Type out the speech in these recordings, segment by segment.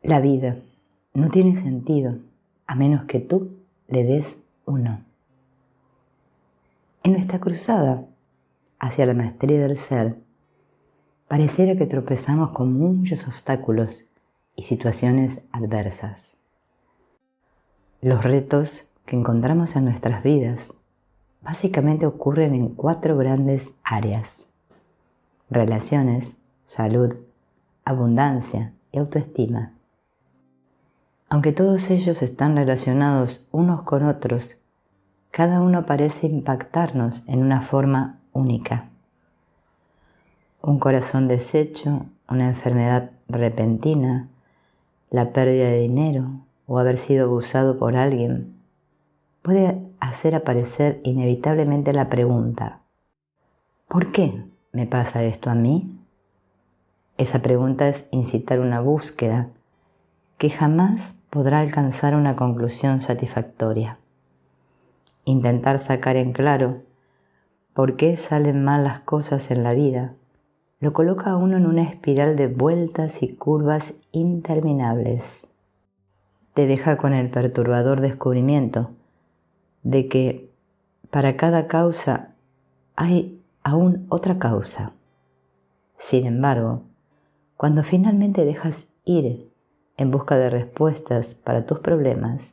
La vida no tiene sentido a menos que tú le des un no. En nuestra cruzada hacia la maestría del ser, pareciera que tropezamos con muchos obstáculos y situaciones adversas. Los retos que encontramos en nuestras vidas básicamente ocurren en 4 grandes áreas: relaciones, salud, abundancia y autoestima. Aunque todos ellos están relacionados unos con otros, cada uno parece impactarnos en una forma única. Un corazón deshecho, una enfermedad repentina, la pérdida de dinero o haber sido abusado por alguien puede hacer aparecer inevitablemente la pregunta: ¿por qué me pasa esto a mí? Esa pregunta es incitar una búsqueda que jamás podrá alcanzar una conclusión satisfactoria. Intentar sacar en claro por qué salen mal las cosas en la vida lo coloca a uno en una espiral de vueltas y curvas interminables. Te deja con el perturbador descubrimiento de que para cada causa hay aún otra causa. Sin embargo, cuando finalmente dejas ir en busca de respuestas para tus problemas,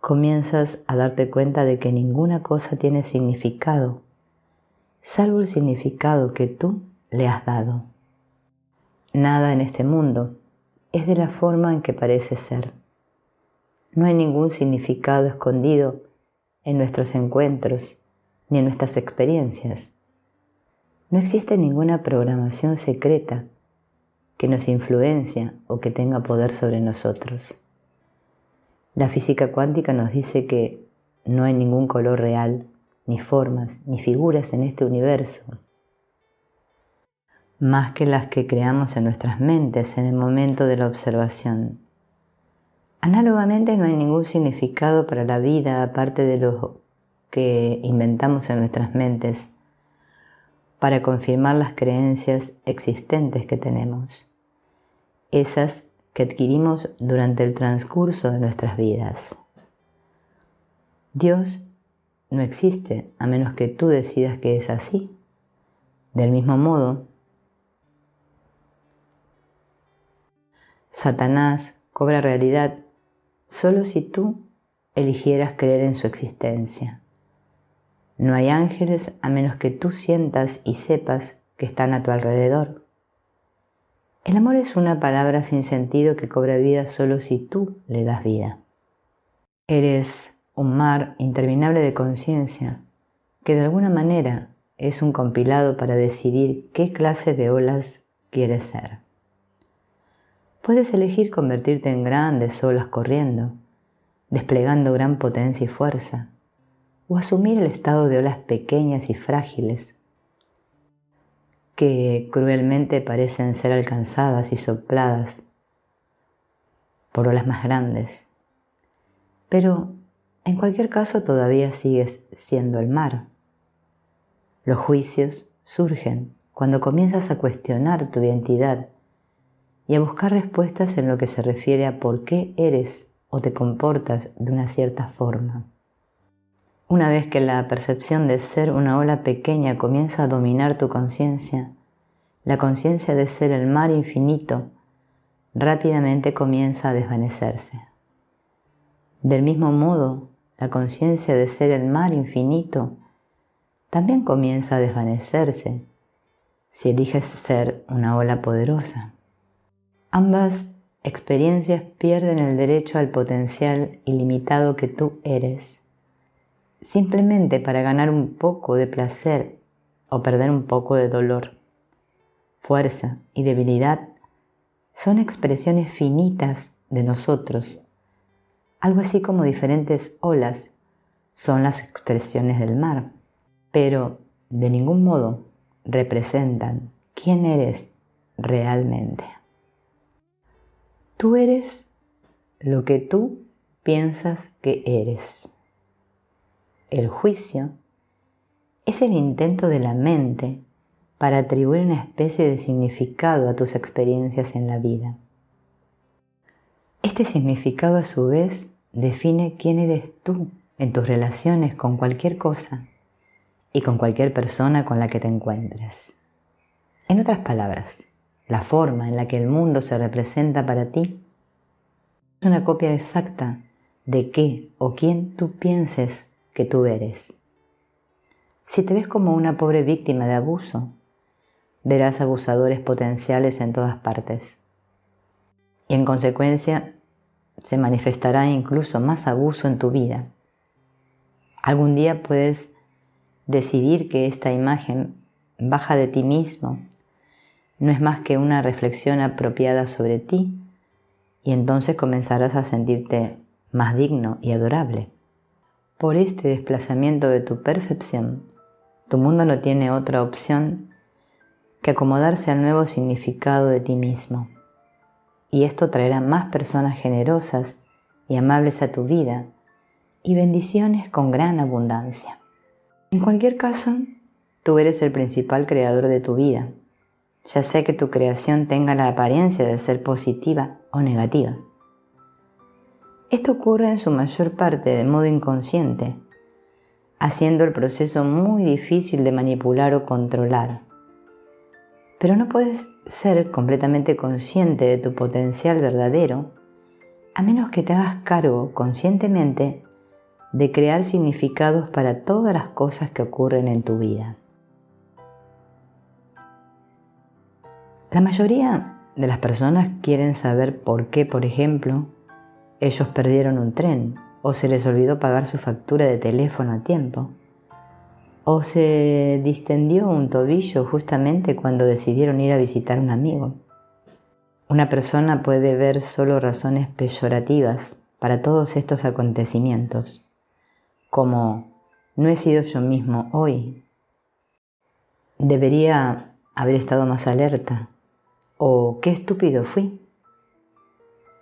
comienzas a darte cuenta de que ninguna cosa tiene significado, salvo el significado que tú le has dado. Nada en este mundo es de la forma en que parece ser. No hay ningún significado escondido en nuestros encuentros ni en nuestras experiencias. No existe ninguna programación secreta que nos influencia o que tenga poder sobre nosotros. La física cuántica nos dice que no hay ningún color real, ni formas, ni figuras en este universo, más que las que creamos en nuestras mentes en el momento de la observación. Análogamente, no hay ningún significado para la vida aparte de lo que inventamos en nuestras mentes para confirmar las creencias existentes que tenemos, esas que adquirimos durante el transcurso de nuestras vidas. Dios no existe a menos que tú decidas que es así. Del mismo modo, Satanás cobra realidad solo si tú eligieras creer en su existencia. No hay ángeles a menos que tú sientas y sepas que están a tu alrededor. El amor es una palabra sin sentido que cobra vida solo si tú le das vida. Eres un mar interminable de conciencia que de alguna manera es un compilado para decidir qué clase de olas quieres ser. Puedes elegir convertirte en grandes olas corriendo, desplegando gran potencia y fuerza, o asumir el estado de olas pequeñas y frágiles que cruelmente parecen ser alcanzadas y sopladas por olas más grandes. Pero en cualquier caso todavía sigues siendo el mar. Los juicios surgen cuando comienzas a cuestionar tu identidad y a buscar respuestas en lo que se refiere a por qué eres o te comportas de una cierta forma. Una vez que la percepción de ser una ola pequeña comienza a dominar tu conciencia, la conciencia de ser el mar infinito rápidamente comienza a desvanecerse. Del mismo modo, la conciencia de ser el mar infinito también comienza a desvanecerse si eliges ser una ola poderosa. Ambas experiencias pierden el derecho al potencial ilimitado que tú eres, simplemente para ganar un poco de placer o perder un poco de dolor. Fuerza y debilidad son expresiones finitas de nosotros, algo así como diferentes olas son las expresiones del mar, pero de ningún modo representan quién eres realmente. Tú eres lo que tú piensas que eres. El juicio es el intento de la mente para atribuir una especie de significado a tus experiencias en la vida. Este significado a su vez define quién eres tú en tus relaciones con cualquier cosa y con cualquier persona con la que te encuentres. En otras palabras, la forma en la que el mundo se representa para ti es una copia exacta de qué o quién tú pienses que tú eres. Si te ves como una pobre víctima de abuso, verás abusadores potenciales en todas partes. Y en consecuencia, se manifestará incluso más abuso en tu vida. Algún día puedes decidir que esta imagen baja de ti mismo no es más que una reflexión apropiada sobre ti, y entonces comenzarás a sentirte más digno y adorable. Por este desplazamiento de tu percepción, tu mundo no tiene otra opción que acomodarse al nuevo significado de ti mismo. Y esto traerá más personas generosas y amables a tu vida y bendiciones con gran abundancia. En cualquier caso, tú eres el principal creador de tu vida, ya sea que tu creación tenga la apariencia de ser positiva o negativa. Esto ocurre en su mayor parte de modo inconsciente, haciendo el proceso muy difícil de manipular o controlar. Pero no puedes ser completamente consciente de tu potencial verdadero a menos que te hagas cargo conscientemente de crear significados para todas las cosas que ocurren en tu vida. La mayoría de las personas quieren saber por qué, por ejemplo, ellos perdieron un tren, o se les olvidó pagar su factura de teléfono a tiempo, o se distendió un tobillo justamente cuando decidieron ir a visitar a un amigo. Una persona puede ver solo razones peyorativas para todos estos acontecimientos, como no he sido yo mismo hoy, debería haber estado más alerta, o qué estúpido fui.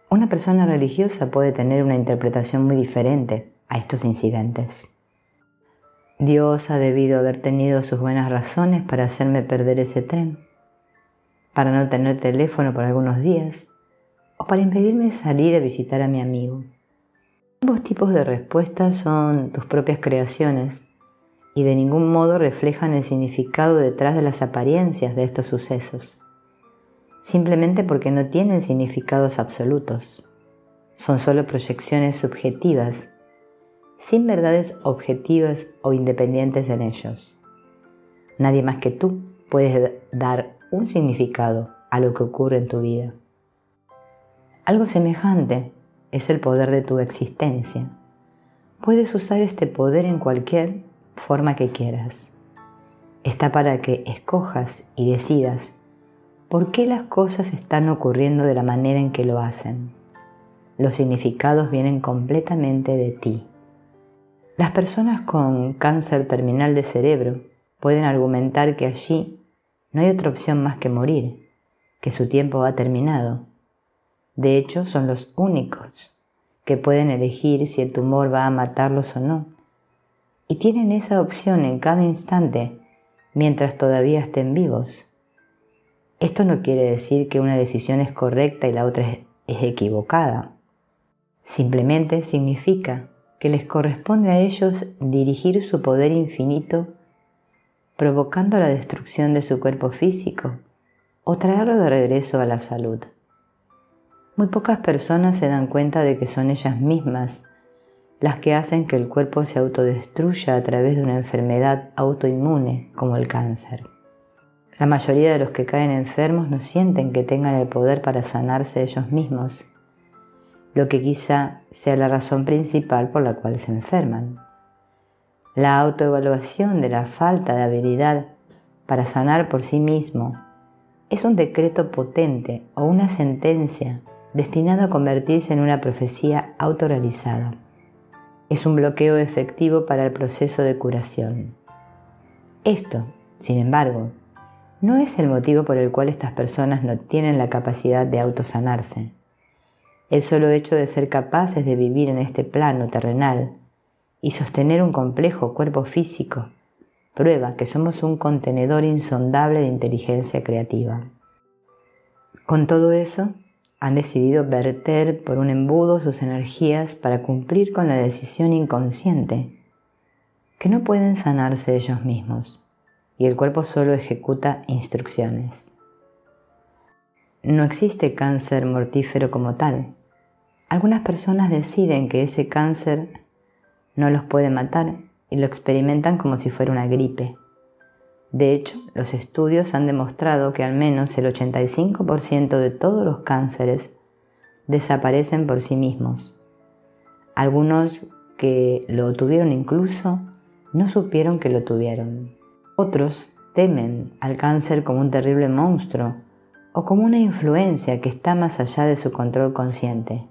Una persona religiosa puede tener una interpretación muy diferente a estos incidentes. Dios ha debido haber tenido sus buenas razones para hacerme perder ese tren, para no tener teléfono por algunos días, o para impedirme salir a visitar a mi amigo. Ambos tipos de respuestas son tus propias creaciones y de ningún modo reflejan el significado detrás de las apariencias de estos sucesos, simplemente porque no tienen significados absolutos. Son solo proyecciones subjetivas, sin verdades objetivas o independientes en ellos. Nadie más que tú puede dar un significado a lo que ocurre en tu vida. Algo semejante es el poder de tu existencia. Puedes usar este poder en cualquier forma que quieras. Está para que escojas y decidas por qué las cosas están ocurriendo de la manera en que lo hacen. Los significados vienen completamente de ti. Las personas con cáncer terminal de cerebro pueden argumentar que allí no hay otra opción más que morir, que su tiempo ha terminado. De hecho, son los únicos que pueden elegir si el tumor va a matarlos o no, y tienen esa opción en cada instante mientras todavía estén vivos. Esto no quiere decir que una decisión es correcta y la otra es equivocada. Simplemente significa que les corresponde a ellos dirigir su poder infinito provocando la destrucción de su cuerpo físico o traerlo de regreso a la salud. Muy pocas personas se dan cuenta de que son ellas mismas las que hacen que el cuerpo se autodestruya a través de una enfermedad autoinmune como el cáncer. La mayoría de los que caen enfermos no sienten que tengan el poder para sanarse ellos mismos, lo que quizá sea la razón principal por la cual se enferman. La autoevaluación de la falta de habilidad para sanar por sí mismo es un decreto potente o una sentencia destinado a convertirse en una profecía autorrealizada. Es un bloqueo efectivo para el proceso de curación. Esto, sin embargo, no es el motivo por el cual estas personas no tienen la capacidad de autosanarse. El solo hecho de ser capaces de vivir en este plano terrenal y sostener un complejo cuerpo físico prueba que somos un contenedor insondable de inteligencia creativa. Con todo eso, han decidido verter por un embudo sus energías para cumplir con la decisión inconsciente, que no pueden sanarse ellos mismos, y el cuerpo solo ejecuta instrucciones. No existe cáncer mortífero como tal. Algunas personas deciden que ese cáncer no los puede matar y lo experimentan como si fuera una gripe. De hecho, los estudios han demostrado que al menos el 85% de todos los cánceres desaparecen por sí mismos. Algunos que lo tuvieron incluso no supieron que lo tuvieron. Otros temen al cáncer como un terrible monstruo o como una influencia que está más allá de su control consciente,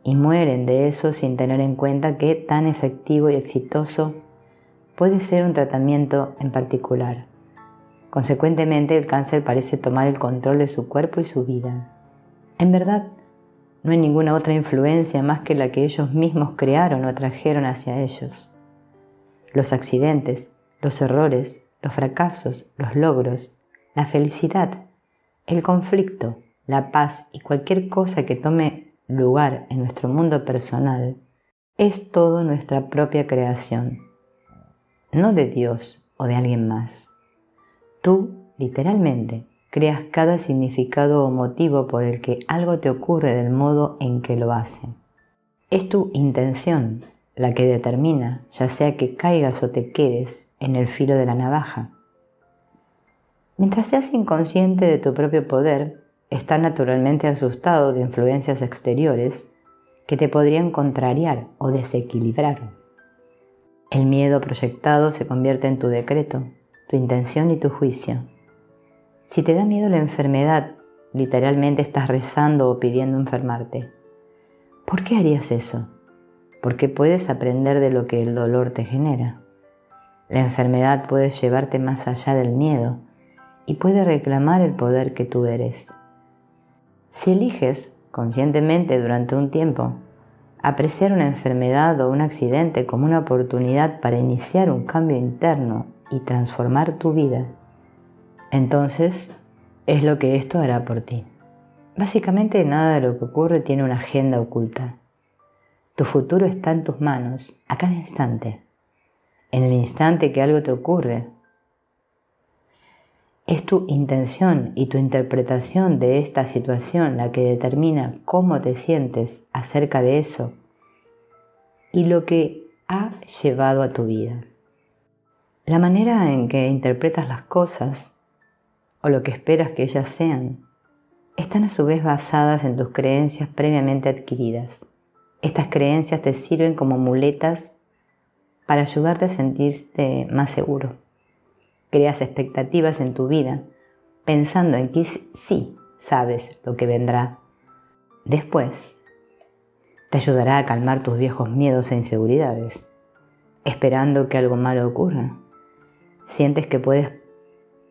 y mueren de eso sin tener en cuenta qué tan efectivo y exitoso puede ser un tratamiento en particular. Consecuentemente, el cáncer parece tomar el control de su cuerpo y su vida. En verdad, no hay ninguna otra influencia más que la que ellos mismos crearon o atrajeron hacia ellos. Los accidentes, los errores, los fracasos, los logros, la felicidad, el conflicto, la paz y cualquier cosa que tome lugar en nuestro mundo personal es todo nuestra propia creación, no de Dios o de alguien más. Tú, literalmente, creas cada significado o motivo por el que algo te ocurre del modo en que lo hace. Es tu intención la que determina, ya sea que caigas o te quedes en el filo de la navaja. Mientras seas inconsciente de tu propio poder, estás naturalmente asustado de influencias exteriores que te podrían contrariar o desequilibrar. El miedo proyectado se convierte en tu decreto, tu intención y tu juicio. Si te da miedo la enfermedad, literalmente estás rezando o pidiendo enfermarte. ¿Por qué harías eso? Porque puedes aprender de lo que el dolor te genera. La enfermedad puede llevarte más allá del miedo y puede reclamar el poder que tú eres. Si eliges, conscientemente durante un tiempo, apreciar una enfermedad o un accidente como una oportunidad para iniciar un cambio interno y transformar tu vida, entonces es lo que esto hará por ti. Básicamente nada de lo que ocurre tiene una agenda oculta. Tu futuro está en tus manos a cada instante. En el instante que algo te ocurre, es tu intención y tu interpretación de esta situación la que determina cómo te sientes acerca de eso y lo que ha llevado a tu vida. La manera en que interpretas las cosas o lo que esperas que ellas sean están a su vez basadas en tus creencias previamente adquiridas. Estas creencias te sirven como muletas para ayudarte a sentirte más seguro. Creas expectativas en tu vida pensando en que sí sabes lo que vendrá. Después, te ayudará a calmar tus viejos miedos e inseguridades, esperando que algo malo ocurra. Sientes que puedes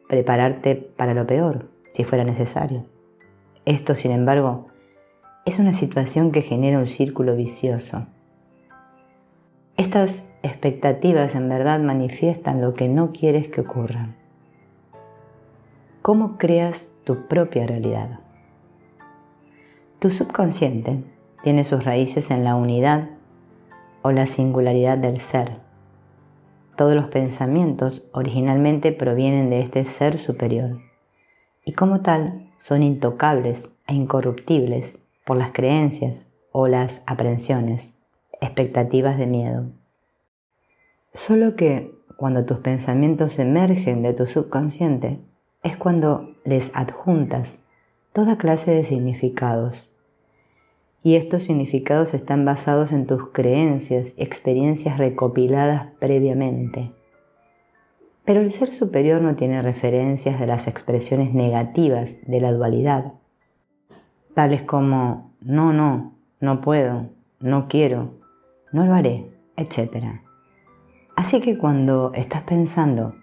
prepararte para lo peor, si fuera necesario. Esto, sin embargo, es una situación que genera un círculo vicioso. Estas expectativas en verdad manifiestan lo que no quieres que ocurra. ¿Cómo creas tu propia realidad? Tu subconsciente tiene sus raíces en la unidad o la singularidad del ser. Todos los pensamientos originalmente provienen de este ser superior y como tal son intocables e incorruptibles por las creencias o las aprensiones, expectativas de miedo. Solo que cuando tus pensamientos emergen de tu subconsciente es cuando les adjuntas toda clase de significados. Y estos significados están basados en tus creencias y experiencias recopiladas previamente. Pero el ser superior no tiene referencias de las expresiones negativas de la dualidad, tales como no puedo, no quiero, no lo haré, etc. Así que cuando estás pensando,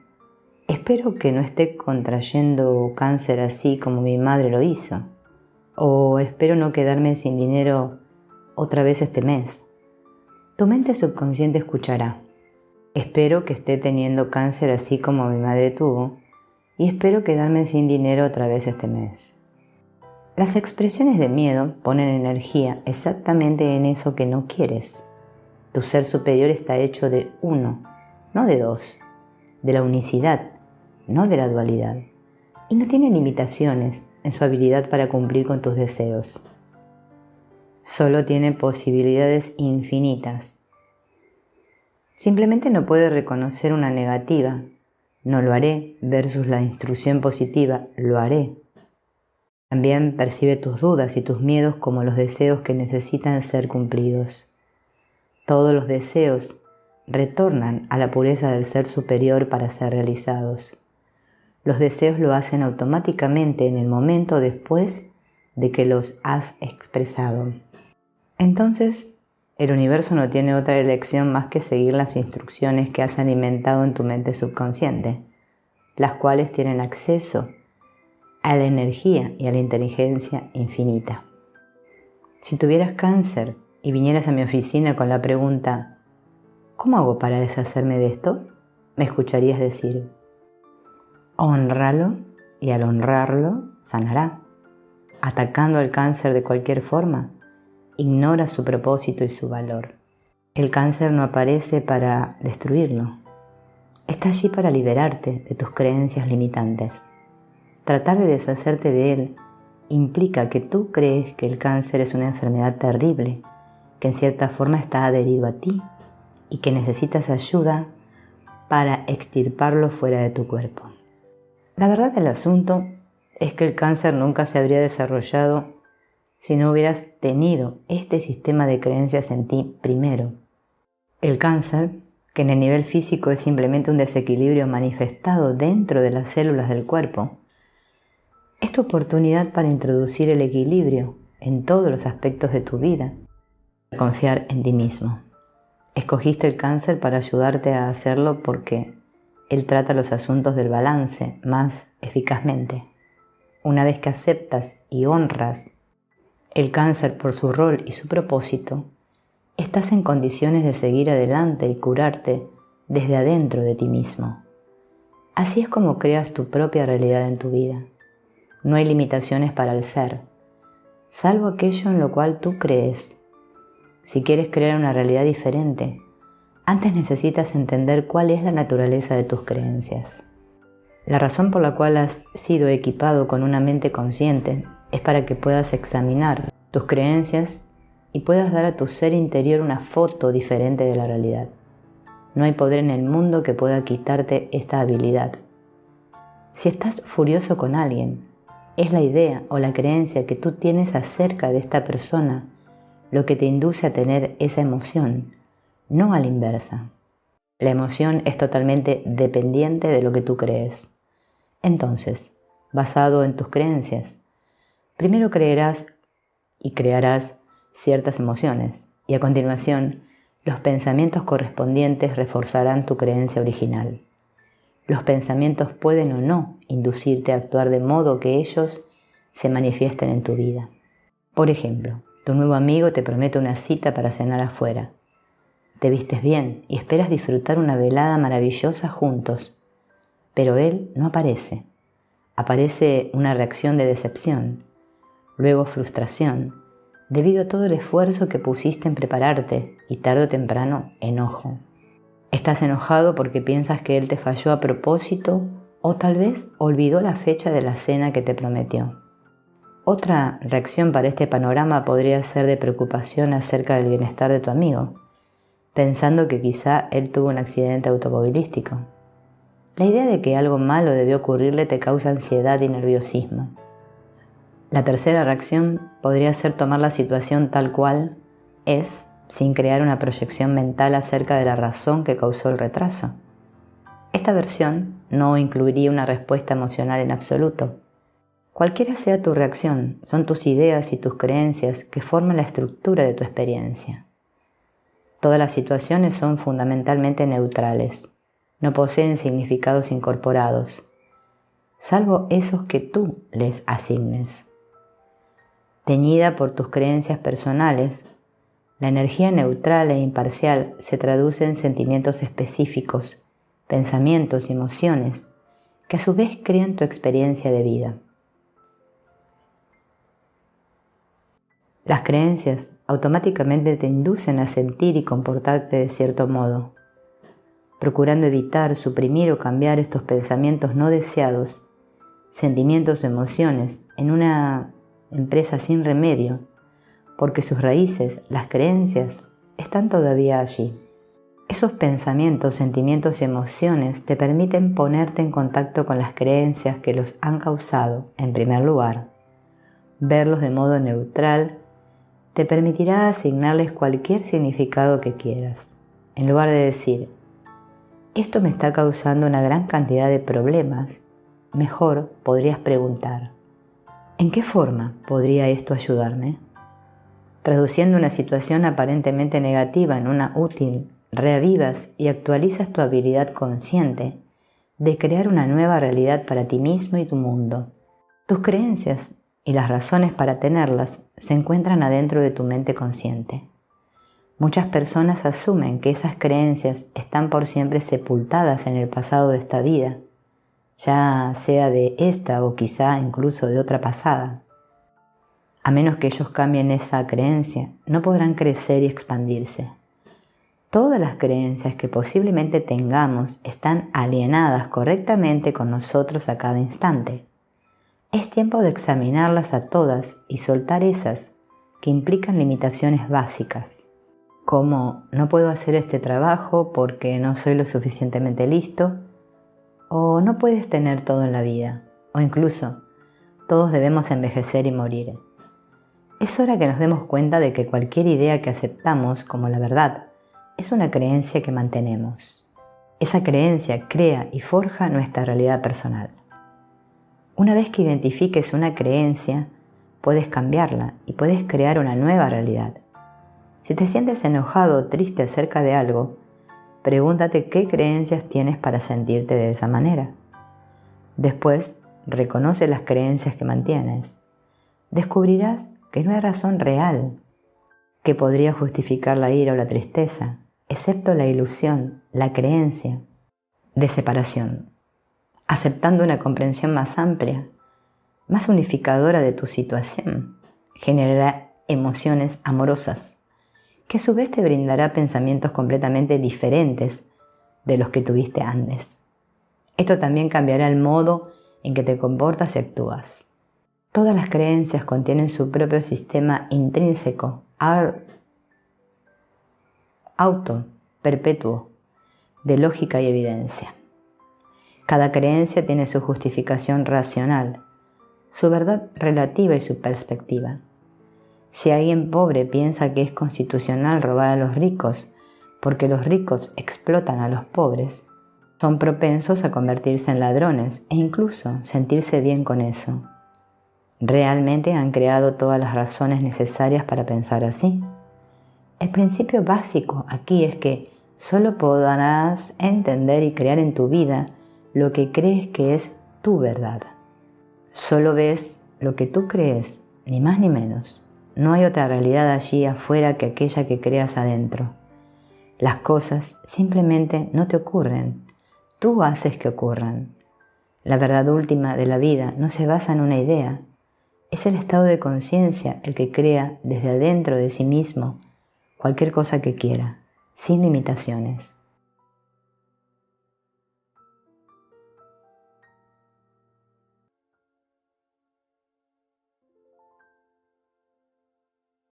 espero que no esté contrayendo cáncer así como mi madre lo hizo, o espero no quedarme sin dinero otra vez este mes, tu mente subconsciente escuchará, espero que esté teniendo cáncer así como mi madre tuvo, y espero quedarme sin dinero otra vez este mes. Las expresiones de miedo ponen energía exactamente en eso que no quieres. Tu ser superior está hecho de uno, no de dos, de la unicidad, no de la dualidad, y no tiene limitaciones en su habilidad para cumplir con tus deseos. Solo tiene posibilidades infinitas. Simplemente no puede reconocer una negativa, no lo haré, versus la instrucción positiva, lo haré. También percibe tus dudas y tus miedos como los deseos que necesitan ser cumplidos. Todos los deseos retornan a la pureza del ser superior para ser realizados. Los deseos lo hacen automáticamente en el momento después de que los has expresado. Entonces, el universo no tiene otra elección más que seguir las instrucciones que has alimentado en tu mente subconsciente, las cuales tienen acceso a la energía y a la inteligencia infinita. Si tuvieras cáncer y vinieras a mi oficina con la pregunta ¿cómo hago para deshacerme de esto?, me escucharías decir hónralo y al honrarlo sanará. Atacando al cáncer de cualquier forma, ignora su propósito y su valor. El cáncer no aparece para destruirlo, está allí para liberarte de tus creencias limitantes. Tratar de deshacerte de él implica que tú crees que el cáncer es una enfermedad terrible, que en cierta forma está adherido a ti y que necesitas ayuda para extirparlo fuera de tu cuerpo. La verdad del asunto es que el cáncer nunca se habría desarrollado si no hubieras tenido este sistema de creencias en ti primero. El cáncer, que en el nivel físico es simplemente un desequilibrio manifestado dentro de las células del cuerpo, es tu oportunidad para introducir el equilibrio en todos los aspectos de tu vida, confiar en ti mismo. Escogiste el cáncer para ayudarte a hacerlo porque él trata los asuntos del balance más eficazmente. Una vez que aceptas y honras el cáncer por su rol y su propósito, estás en condiciones de seguir adelante y curarte desde adentro de ti mismo. Así es como creas tu propia realidad en tu vida. No hay limitaciones para el ser, salvo aquello en lo cual tú crees. Si quieres crear una realidad diferente, antes necesitas entender cuál es la naturaleza de tus creencias. La razón por la cual has sido equipado con una mente consciente es para que puedas examinar tus creencias y puedas dar a tu ser interior una foto diferente de la realidad. No hay poder en el mundo que pueda quitarte esta habilidad. Si estás furioso con alguien, es la idea o la creencia que tú tienes acerca de esta persona lo que te induce a tener esa emoción, no a la inversa. La emoción es totalmente dependiente de lo que tú crees. Entonces, basado en tus creencias, primero creerás y crearás ciertas emociones y a continuación los pensamientos correspondientes reforzarán tu creencia original. Los pensamientos pueden o no inducirte a actuar de modo que ellos se manifiesten en tu vida. Por ejemplo, tu nuevo amigo te promete una cita para cenar afuera. Te vistes bien y esperas disfrutar una velada maravillosa juntos, pero él no aparece. Aparece una reacción de decepción, luego frustración, debido a todo el esfuerzo que pusiste en prepararte y tarde o temprano enojo. Estás enojado porque piensas que él te falló a propósito o tal vez olvidó la fecha de la cena que te prometió. Otra reacción para este panorama podría ser de preocupación acerca del bienestar de tu amigo, pensando que quizá él tuvo un accidente automovilístico. La idea de que algo malo debió ocurrirle te causa ansiedad y nerviosismo. La tercera reacción podría ser tomar la situación tal cual es, sin crear una proyección mental acerca de la razón que causó el retraso. Esta versión no incluiría una respuesta emocional en absoluto. Cualquiera sea tu reacción, son tus ideas y tus creencias que forman la estructura de tu experiencia. Todas las situaciones son fundamentalmente neutrales, no poseen significados incorporados, salvo esos que tú les asignes. Teñida por tus creencias personales, la energía neutral e imparcial se traduce en sentimientos específicos, pensamientos y emociones que a su vez crean tu experiencia de vida. Las creencias automáticamente te inducen a sentir y comportarte de cierto modo. Procurando evitar, suprimir o cambiar estos pensamientos no deseados, sentimientos o emociones en una empresa sin remedio, porque sus raíces, las creencias, están todavía allí. Esos pensamientos, sentimientos y emociones te permiten ponerte en contacto con las creencias que los han causado, en primer lugar. Verlos de modo neutral te permitirá asignarles cualquier significado que quieras. En lugar de decir, esto me está causando una gran cantidad de problemas, mejor podrías preguntar, ¿en qué forma podría esto ayudarme? Traduciendo una situación aparentemente negativa en una útil, reavivas y actualizas tu habilidad consciente de crear una nueva realidad para ti mismo y tu mundo. Tus creencias y las razones para tenerlas se encuentran adentro de tu mente consciente. Muchas personas asumen que esas creencias están por siempre sepultadas en el pasado de esta vida, ya sea de esta o quizá incluso de otra pasada. A menos que ellos cambien esa creencia, no podrán crecer y expandirse. Todas las creencias que posiblemente tengamos están alienadas correctamente con nosotros a cada instante. Es tiempo de examinarlas a todas y soltar esas que implican limitaciones básicas, como no puedo hacer este trabajo porque no soy lo suficientemente listo, o no puedes tener todo en la vida, o incluso todos debemos envejecer y morir. Es hora que nos demos cuenta de que cualquier idea que aceptamos como la verdad es una creencia que mantenemos. Esa creencia crea y forja nuestra realidad personal. Una vez que identifiques una creencia, puedes cambiarla y puedes crear una nueva realidad. Si te sientes enojado o triste acerca de algo, pregúntate qué creencias tienes para sentirte de esa manera. Después, reconoce las creencias que mantienes. Descubrirás que no hay razón real que podría justificar la ira o la tristeza, excepto la ilusión, la creencia de separación. Aceptando una comprensión más amplia, más unificadora de tu situación, generará emociones amorosas, que a su vez te brindará pensamientos completamente diferentes de los que tuviste antes. Esto también cambiará el modo en que te comportas y actúas. Todas las creencias contienen su propio sistema intrínseco, perpetuo, de lógica y evidencia. Cada creencia tiene su justificación racional, su verdad relativa y su perspectiva. Si alguien pobre piensa que es constitucional robar a los ricos porque los ricos explotan a los pobres, son propensos a convertirse en ladrones e incluso sentirse bien con eso. ¿Realmente han creado todas las razones necesarias para pensar así? El principio básico aquí es que solo podrás entender y crear en tu vida lo que crees que es tu verdad. Solo ves lo que tú crees, ni más ni menos. No hay otra realidad allí afuera que aquella que creas adentro. Las cosas simplemente no te ocurren. Tú haces que ocurran. La verdad última de la vida no se basa en una idea. Es el estado de conciencia el que crea desde adentro de sí mismo cualquier cosa que quiera, sin limitaciones.